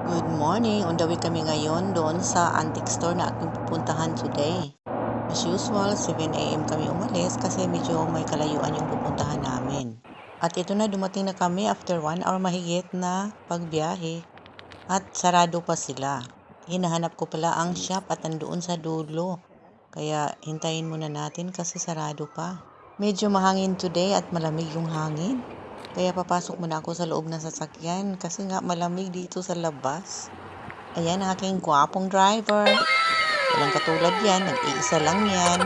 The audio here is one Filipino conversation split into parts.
Good morning. On the way kami ngayon doon sa antique store na ating pupuntahan today. As usual, 7 a.m. kami umalis kasi medyo may kalayuan yung pupuntahan namin. At ito na, dumating na kami after 1 hour mahigit na pagbiyahe. At sarado pa sila. Hinahanap ko pala ang shop at nandoon sa dulo. Kaya hintayin muna natin kasi sarado pa. Medyo mahangin today at malamig yung hangin. Kaya papasok muna ako sa loob ng sasakyan kasi nga malamig dito sa labas. Ayan ang aking gwapong driver. Walang katulad yan, nag-iisa lang yan.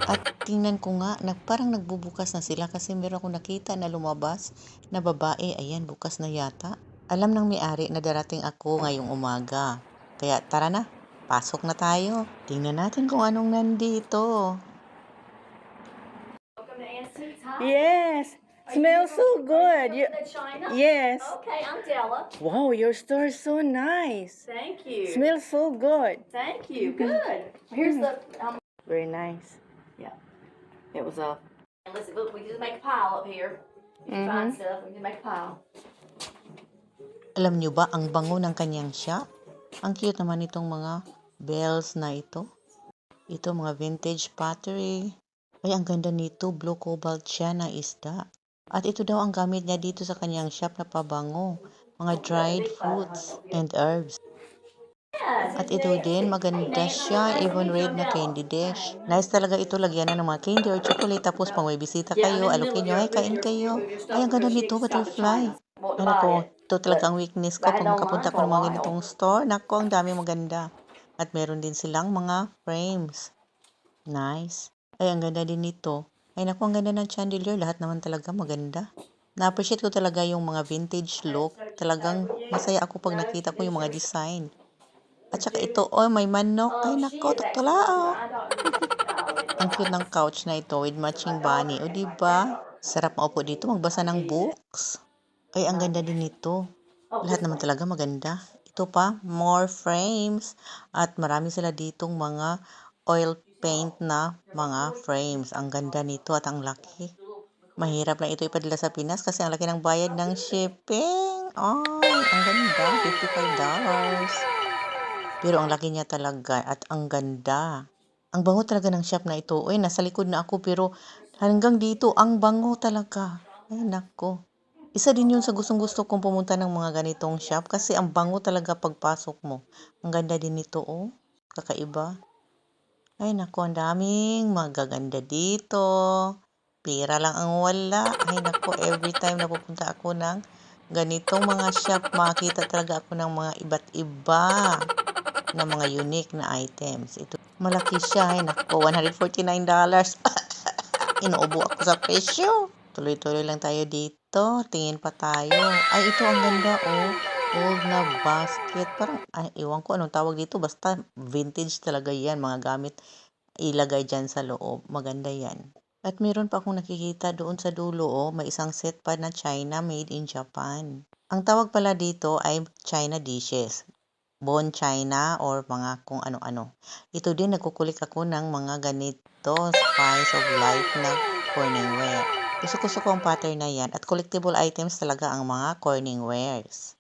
At tingnan ko nga, parang nagbubukas na sila kasi meron akong nakita na lumabas na babae. Ayan, bukas na yata. Alam ng may-ari na darating ako ngayong umaga. Kaya tara na, pasok na tayo. Tingnan natin kung anong nandito. Yes. Smells so good. Yes. Okay, I'm Della. Wow, your store is so nice. Thank you. Smells so good. Thank you. Good. Here's the. Very nice. Yeah. It was a. Listen, look, we just make a pile up here. If you find stuff, we just make a pile. Alam nyo ba ang bango ng kanyang shop? Ang cute naman itong mga bells na ito. Ito mga vintage pottery. Ay, ang ganda nito. Blue cobalt siya na isda. At ito daw ang gamit niya dito sa kanyang shop na pabango. Mga dried fruits and herbs. At ito din, maganda siya. Even red na candy dish. Nice talaga ito. Lagyan na ng mga candy or chocolate. Tapos pang may bisita kayo, alukin nyo. Ay, kain kayo. Ay, ang ganda nito. Butterfly. Ano ko, ito talaga ang weakness ko. Pag makapunta ko ng mga ganitong store, naku, ang dami maganda. At meron din silang mga frames. Nice. Ay, ang ganda din nito. Ay, naku, ang ganda ng chandelier. Lahat naman talaga maganda. Na-appreciate ko talaga yung mga vintage look. Talagang masaya ako pag nakita ko yung mga design. At saka ito, oh, may manok. Ay, naku, tuktulao. Ang cute ng couch na ito with matching bunny. O, diba? Sarap maupo dito, magbasa ng books. Ay, ang ganda din nito. Lahat naman talaga maganda. Ito pa, more frames. At marami sila ditong mga oil paint na mga frames. Ang ganda nito at ang laki. Mahirap lang ito ipadala sa Pinas kasi ang laki ng bayad ng shipping. Ay, ang ganda. $55. Pero ang laki niya talaga at ang ganda. Ang bango talaga ng shop na ito. Uy, nasa likod na ako pero hanggang dito, ang bango talaga. Ay, nako. Isa din yun sa gustong-gusto kong pumunta ng mga ganitong shop kasi ang bango talaga pagpasok mo. Ang ganda din nito, oh. Kakaiba. Ay, naku, ang daming magaganda dito. Pera lang ang wala. Ay, naku, every time na pupunta ako ng ganitong mga shop, makakita talaga ako ng mga iba't iba na mga unique na items. Ito, malaki siya. Ay, naku, $149. Inuubo ako sa presyo. Tuloy-tuloy lang tayo dito. Tingin pa tayo. Ay, ito ang ganda, oh. Old na basket. Parang, ay, iwan ko anong tawag dito. Basta vintage talaga yan. Mga gamit ilagay dyan sa loob. Maganda yan. At meron pa akong nakikita doon sa dulo, oh. May isang set pa na China made in Japan. Ang tawag pala dito ay China dishes. Bone China or mga kung ano-ano. Ito din, nagkukulik ako ng mga ganito. Spice of life na corning ware. Gusto ko ang pattern na yan. At collectible items talaga ang mga corning wares.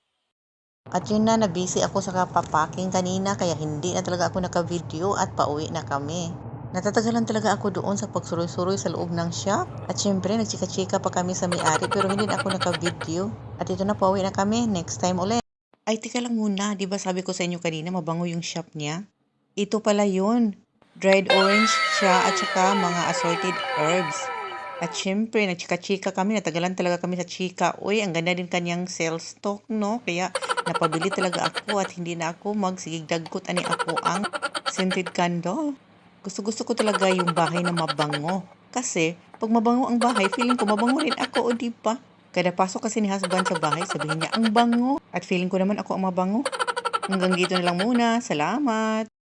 At yun na, nabisi ako sa kapapaking kanina kaya hindi na talaga ako naka-video at pauwi na kami. Natatagalan talaga ako doon sa pagsuroy-suroy sa loob ng shop. At syempre, nagchika-chika pa kami sa may-ari pero hindi na ako naka-video. At ito na, pauwi na kami. Next time ulit. Ay, tika lang muna. Diba sabi ko sa inyo kanina, mabango yung shop niya? Ito pala yun. Dried orange siya at saka mga assorted herbs. At syempre, nagchika-chika kami. Natagalan talaga kami sa chika. Uy, ang ganda din kanyang sales stock, no? Kaya napabili talaga ako at hindi na ako magsigigdagkot ani ako ang scented candle. Gusto ko talaga yung bahay na mabango. Kasi, pag mabango ang bahay, feeling ko mabango rin ako, o diba? Kada pasok kasi ni husband sa bahay, sabihin niya, ang bango. At feeling ko naman ako ang mabango. Hanggang dito na lang muna. Salamat!